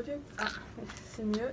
Ok. Ah, c'est mieux.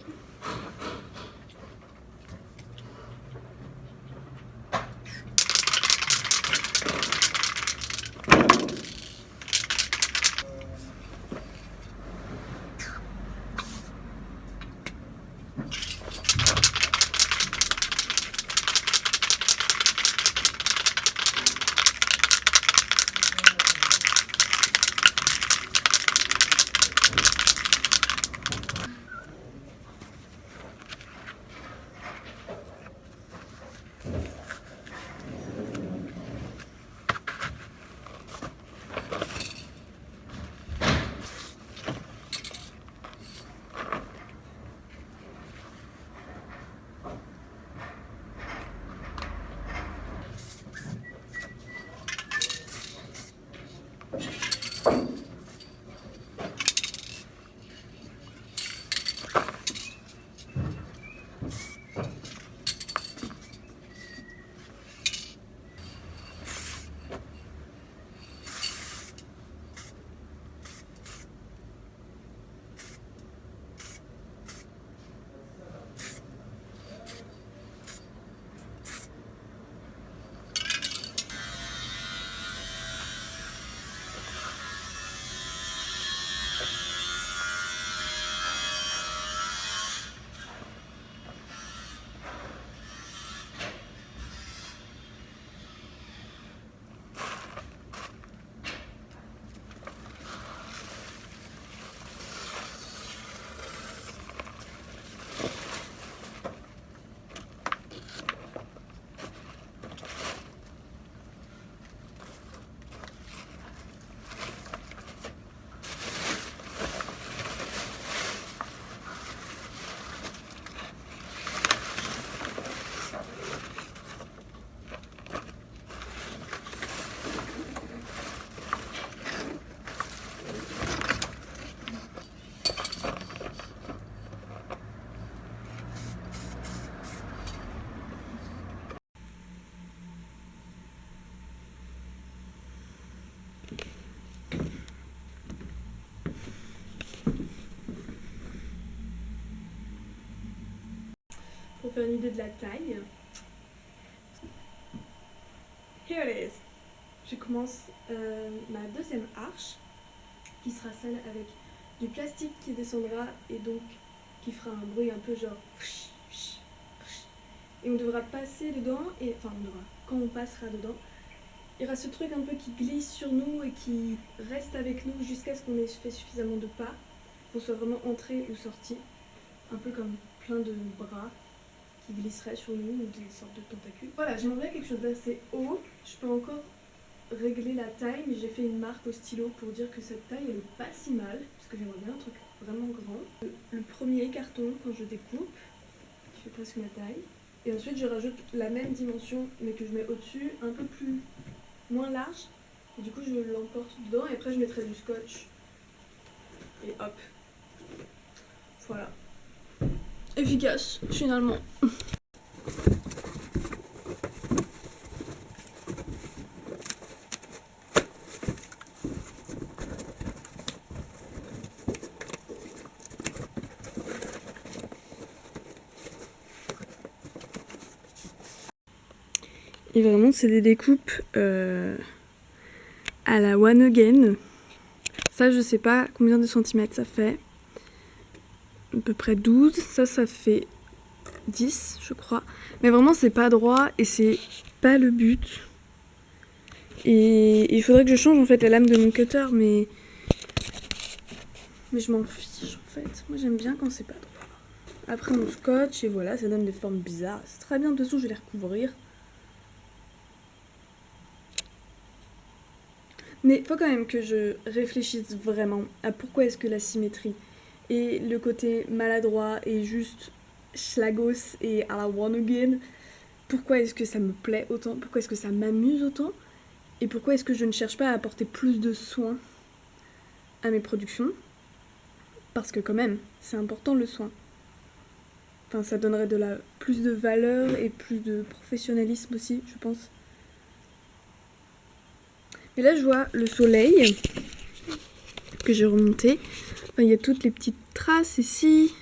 Pour faire une idée de la taille. Here it is. Je commence ma deuxième arche qui sera celle avec du plastique qui descendra et donc qui fera un bruit un peu genre et on devra passer dedans et enfin on devra, quand on passera dedans, il y aura ce truc un peu qui glisse sur nous et qui reste avec nous jusqu'à ce qu'on ait fait suffisamment de pas pour soit vraiment entré ou sorti, un peu comme plein de bras qui glisseraient sur nous ou des sortes de tentacules. Voilà, j'aimerais bien quelque chose d'assez haut. Je peux encore régler la taille, mais j'ai fait une marque au stylo pour dire que cette taille elle est pas si mal, parce que j'aimerais bien un truc vraiment grand. Le premier carton, quand je découpe, je fais presque ma taille. Et ensuite je rajoute la même dimension, mais que je mets au-dessus, un peu plus moins large. Et du coup je l'emporte dedans et après je mettrai du scotch. Et hop. Voilà. Efficace, finalement. Et vraiment, c'est des découpes à la one again. Ça, je sais pas combien de centimètres ça fait. À peu près 12. Ça fait 10, je crois. Mais vraiment, c'est pas droit et c'est pas le but. Et il faudrait que je change en fait la lame de mon cutter, mais je m'en fiche en fait. Moi, j'aime bien quand c'est pas droit. Après, mon scotch, et voilà, ça donne des formes bizarres. C'est très bien, de toute façon, je vais les recouvrir. Mais il faut quand même que je réfléchisse vraiment à pourquoi est-ce que la symétrie et le côté maladroit et juste schlagos et à la one again, pourquoi est-ce que ça me plaît autant, pourquoi est-ce que ça m'amuse autant, et pourquoi est-ce que je ne cherche pas à apporter plus de soin à mes productions, parce que quand même, c'est important le soin. Enfin, ça donnerait plus de valeur et plus de professionnalisme aussi, je pense. Et là, je vois le soleil que j'ai remonté. Enfin, il y a toutes les petites traces ici.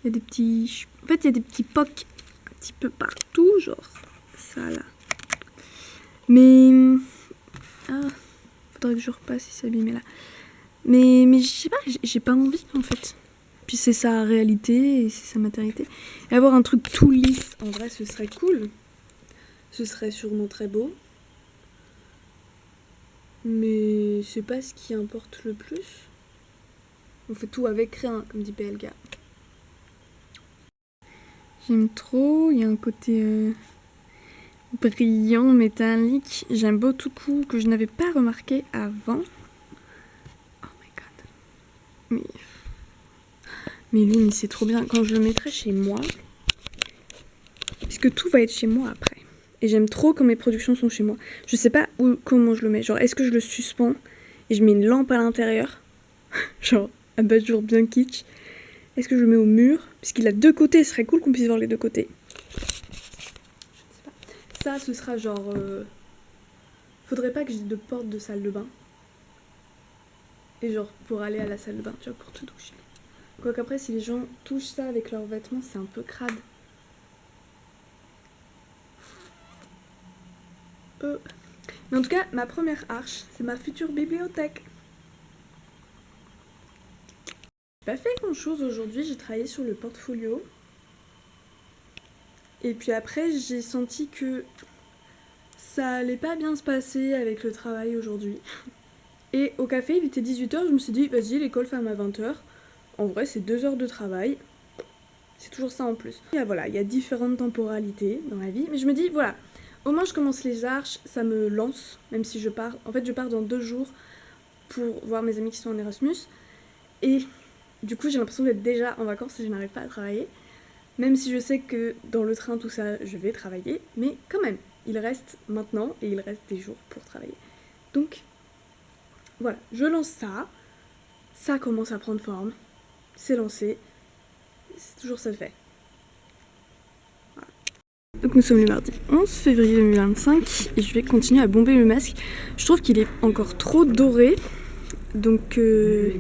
Il y a des petits... En fait, il y a des petits pocs un petit peu partout, genre ça là. Mais... Ah, faudrait que je repasse, il s'est abîmé là. Mais je sais pas, j'ai pas envie en fait. Puis c'est sa réalité et c'est sa maternité. Et avoir un truc tout lisse, en vrai, ce serait cool. Ce serait sûrement très beau. Mais c'est pas ce qui importe le plus. On fait tout avec rien, comme dit PLK. J'aime trop, il y a un côté brillant, métallique. J'aime beaucoup que je n'avais pas remarqué avant. Oh my god. Mais lui, c'est trop bien. Quand je le mettrai chez moi, puisque tout va être chez moi après. Et j'aime trop quand mes productions sont chez moi. Je sais pas comment je le mets. Genre, est-ce que je le suspends et je mets une lampe à l'intérieur? Genre, abat-jour bien kitsch. Est-ce que je le mets au mur? Puisqu'il a deux côtés, ce serait cool qu'on puisse voir les deux côtés. Je ne sais pas. Ça, ce sera genre... Faudrait pas que j'ai de porte de salle de bain. Et genre, pour aller à la salle de bain, tu vois, pour te doucher. Quoique après, si les gens touchent ça avec leurs vêtements, c'est un peu crade. Mais en tout cas, ma première arche, c'est ma future bibliothèque. J'ai pas fait grand chose aujourd'hui, j'ai travaillé sur le portfolio. Et puis après, j'ai senti que ça allait pas bien se passer avec le travail aujourd'hui. Et au café, il était 18h, je me suis dit, vas-y, l'école ferme à 20h. En vrai, c'est 2 heures de travail. C'est toujours ça en plus. Et voilà, il y a différentes temporalités dans la vie. Mais je me dis, voilà, au moins je commence les arches, ça me lance, même si je pars. En fait, je pars dans 2 jours pour voir mes amis qui sont en Erasmus. Et du coup, j'ai l'impression d'être déjà en vacances et je n'arrive pas à travailler. Même si je sais que dans le train, tout ça, je vais travailler. Mais quand même, il reste maintenant et il reste des jours pour travailler. Donc, voilà, je lance ça. Ça commence à prendre forme. C'est lancé. C'est toujours ça de fait. Voilà. Donc nous sommes le mardi 11 février 2025 et je vais continuer à bomber le masque. Je trouve qu'il est encore trop doré. Donc je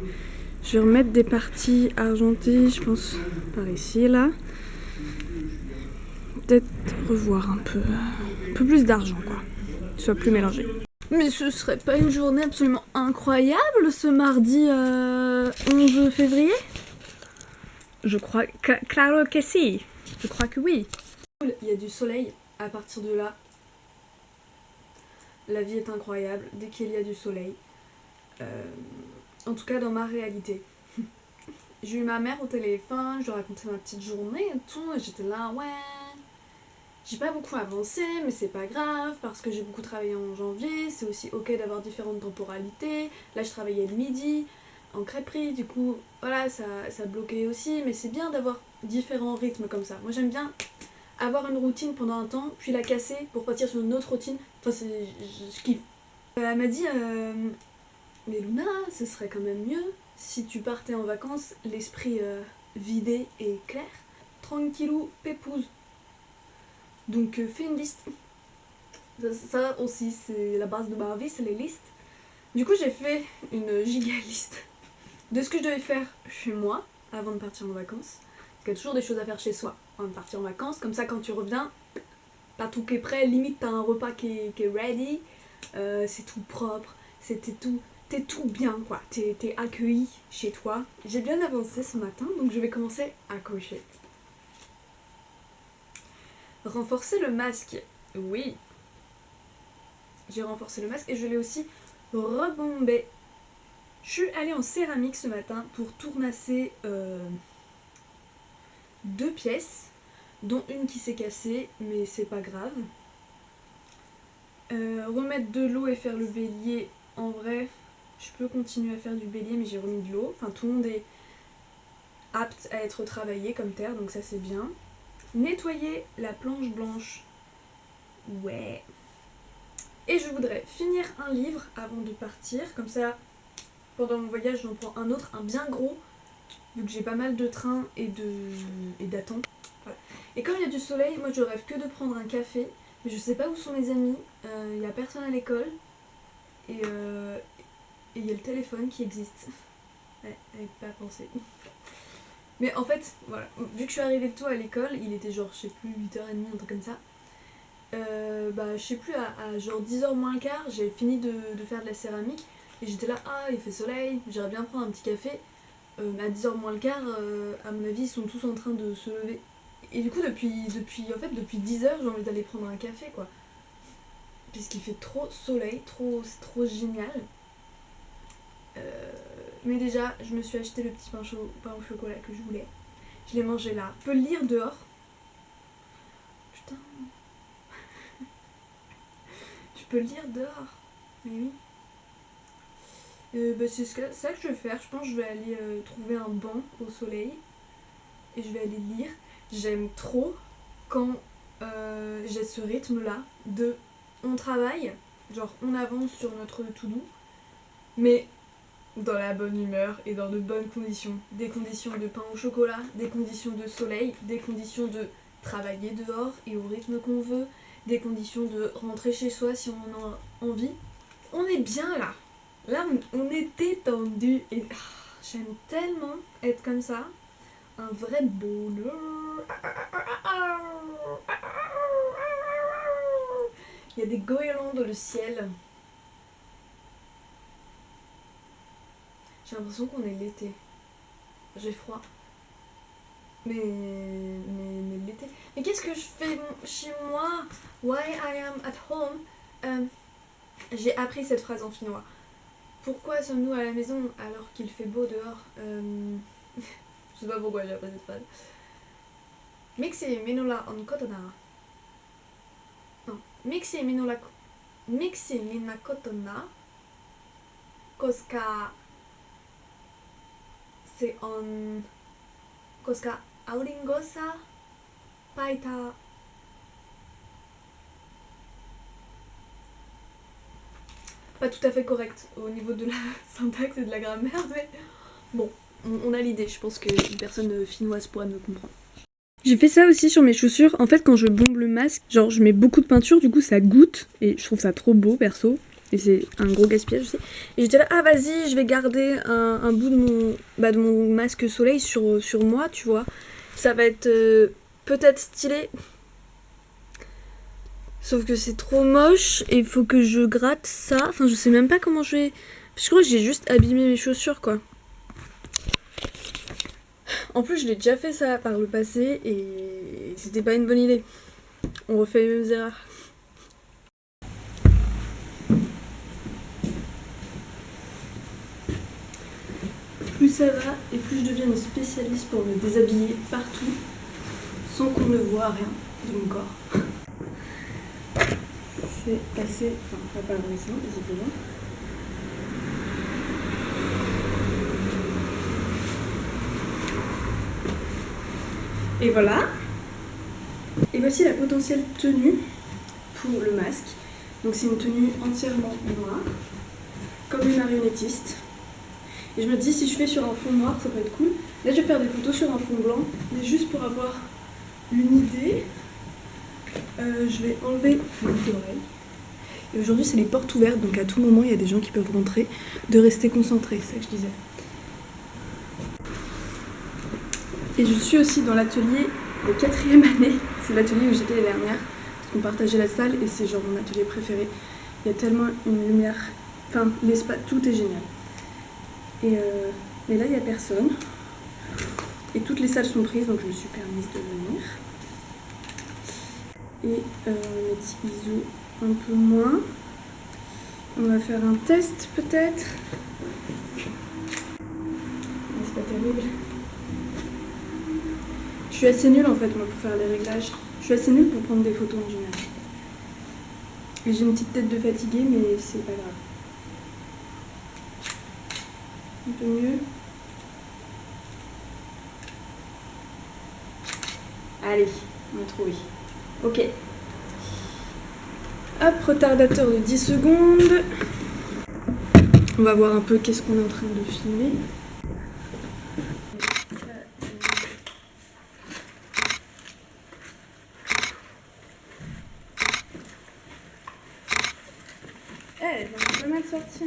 vais remettre des parties argentées, je pense, par ici et là. Peut-être revoir un peu plus d'argent, quoi. Que ce soit plus mélangé. Mais ce serait pas une journée absolument incroyable ce mardi 11 février? Je crois claro que si. Je crois que oui. Il y a du soleil à partir de là. La vie est incroyable dès qu'il y a du soleil. En tout cas dans ma réalité. J'ai eu ma mère au téléphone, je lui ai raconté ma petite journée et tout, et j'étais là, ouais. J'ai pas beaucoup avancé, mais c'est pas grave, parce que j'ai beaucoup travaillé en janvier, c'est aussi ok d'avoir différentes temporalités. Là je travaillais le midi, en crêperie, du coup, voilà, ça bloquait aussi, mais c'est bien d'avoir différents rythmes comme ça. Moi j'aime bien avoir une routine pendant un temps, puis la casser pour partir sur une autre routine. Enfin, je kiffe. Elle m'a dit, mais Luna, ce serait quand même mieux si tu partais en vacances, l'esprit vidé et clair, tranquillou, pépouze. Donc fais une liste. Ça aussi, c'est la base de ma vie, c'est les listes. Du coup, j'ai fait une giga liste de ce que je devais faire chez moi avant de partir en vacances. Parce qu'il y a toujours des choses à faire chez soi avant de partir en vacances. Comme ça, quand tu reviens, t'as tout qui est prêt. Limite, t'as un repas qui est ready. C'est tout propre. T'es tout bien, quoi. T'es accueilli chez toi. J'ai bien avancé ce matin, donc je vais commencer à cocher. Renforcer le masque. Oui. J'ai renforcé le masque et je l'ai aussi rebombé. Je suis allée en céramique ce matin pour tournasser 2 pièces, dont une qui s'est cassée, mais c'est pas grave. Remettre de l'eau et faire le bélier, en vrai, je peux continuer à faire du bélier, mais j'ai remis de l'eau. Enfin, tout le monde est apte à être travaillé comme terre, donc ça c'est bien. Nettoyer la planche blanche. Ouais. Et je voudrais finir un livre avant de partir, comme ça, pendant mon voyage, j'en prends un autre, un bien gros, vu que j'ai pas mal de trains et d'attentes. Voilà. Et comme il y a du soleil, moi je rêve que de prendre un café, mais je sais pas où sont mes amis, il y a personne à l'école, et il y a le téléphone qui existe. Avec pas pensé. Mais en fait, voilà, vu que je suis arrivée tôt à l'école, il était genre, je sais plus, 8h30, un truc comme ça. Bah, je sais plus, à genre 10h moins le quart, j'ai fini de faire de la céramique. Et j'étais là, ah, il fait soleil, j'irais bien prendre un petit café. Mais à 10h moins le quart, à mon avis, ils sont tous en train de se lever. Et du coup, depuis 10h, j'ai envie d'aller prendre un café, quoi. Puisqu'il fait trop soleil, c'est trop génial. Mais déjà, je me suis acheté le petit pain au chocolat que je voulais. Je l'ai mangé là. Je peux le lire dehors. Putain. Je peux le lire dehors. Mais oui. Bah, c'est ça que je vais faire. Je pense que je vais aller trouver un banc au soleil. Et je vais aller lire. J'aime trop quand j'ai ce rythme-là de on travaille, genre on avance sur notre to-do, mais dans la bonne humeur et dans de bonnes conditions. Des conditions de pain au chocolat, des conditions de soleil, des conditions de travailler dehors et au rythme qu'on veut, des conditions de rentrer chez soi si on en a envie. On est bien là. Là, on est détendu et j'aime tellement être comme ça. Un vrai bonheur. Il y a des goélands dans le ciel. J'ai l'impression qu'on est l'été. J'ai froid. Mais l'été. Mais qu'est-ce que je fais chez moi? Why I am at home? J'ai appris cette phrase en finnois. Pourquoi sommes-nous à la maison alors qu'il fait beau dehors? Je sais pas pourquoi j'ai appris cette phrase. Miksi minulla on kotona? Non. Miksi minä kotona? Koska se on... Koska auringossa paita... Pas tout à fait correct au niveau de la syntaxe et de la grammaire, mais bon, on a l'idée. Je pense qu'une personne finnoise pourrait me comprendre. J'ai fait ça aussi sur mes chaussures. En fait, quand je bombe le masque, genre je mets beaucoup de peinture, du coup ça goutte et je trouve ça trop beau perso. Et c'est un gros gaspillage, je sais. Et j'étais là, ah vas-y, je vais garder un bout de mon masque soleil sur moi, tu vois. Ça va être peut-être stylé. Sauf que c'est trop moche et il faut que je gratte ça. Enfin, je sais même pas comment je vais... Je crois que j'ai juste abîmé mes chaussures, quoi. En plus, je l'ai déjà fait ça par le passé et c'était pas une bonne idée. On refait les mêmes erreurs. Plus ça va et plus je deviens une spécialiste pour me déshabiller partout sans qu'on ne voit rien de mon corps. C'est assez... Enfin, pas récent, visiblement. Et voilà. Et voici la potentielle tenue pour le masque. Donc c'est une tenue entièrement noire, comme une marionnettiste. Et je me dis, si je fais sur un fond noir, ça peut être cool. Là, je vais faire des photos sur un fond blanc, mais juste pour avoir une idée, je vais enlever mes boucles d'oreilles. Et aujourd'hui, c'est les portes ouvertes, donc à tout moment, il y a des gens qui peuvent rentrer, de rester concentrés, c'est ça que je disais. Et je suis aussi dans l'atelier de 4e année. C'est l'atelier où j'étais l'année dernière, parce qu'on partageait la salle, et c'est genre mon atelier préféré. Il y a tellement une lumière, enfin, l'espace, tout est génial. Mais là, il n'y a personne. Et toutes les salles sont prises, donc je me suis permise de venir. Et mes petits bisous un peu moins. On va faire un test peut-être. C'est pas terrible. Je suis assez nulle en fait moi pour faire les réglages. Je suis assez nulle pour prendre des photos en général. Et j'ai une petite tête de fatiguée mais c'est pas grave. Un peu mieux. Allez, on a trouvé. Ok. Hop, retardateur de 10 secondes. On va voir un peu qu'est-ce qu'on est en train de filmer. Elle va pas mal sortir.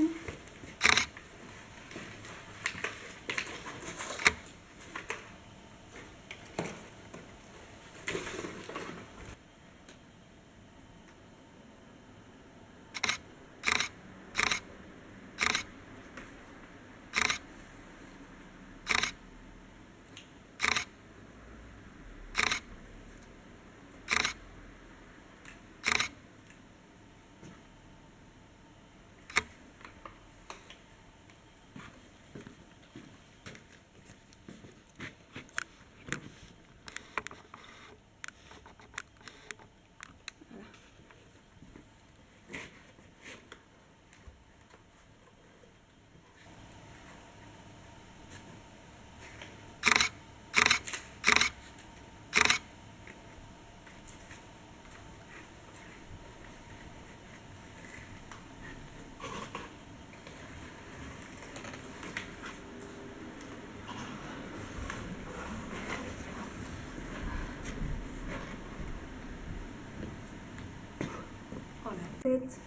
tête.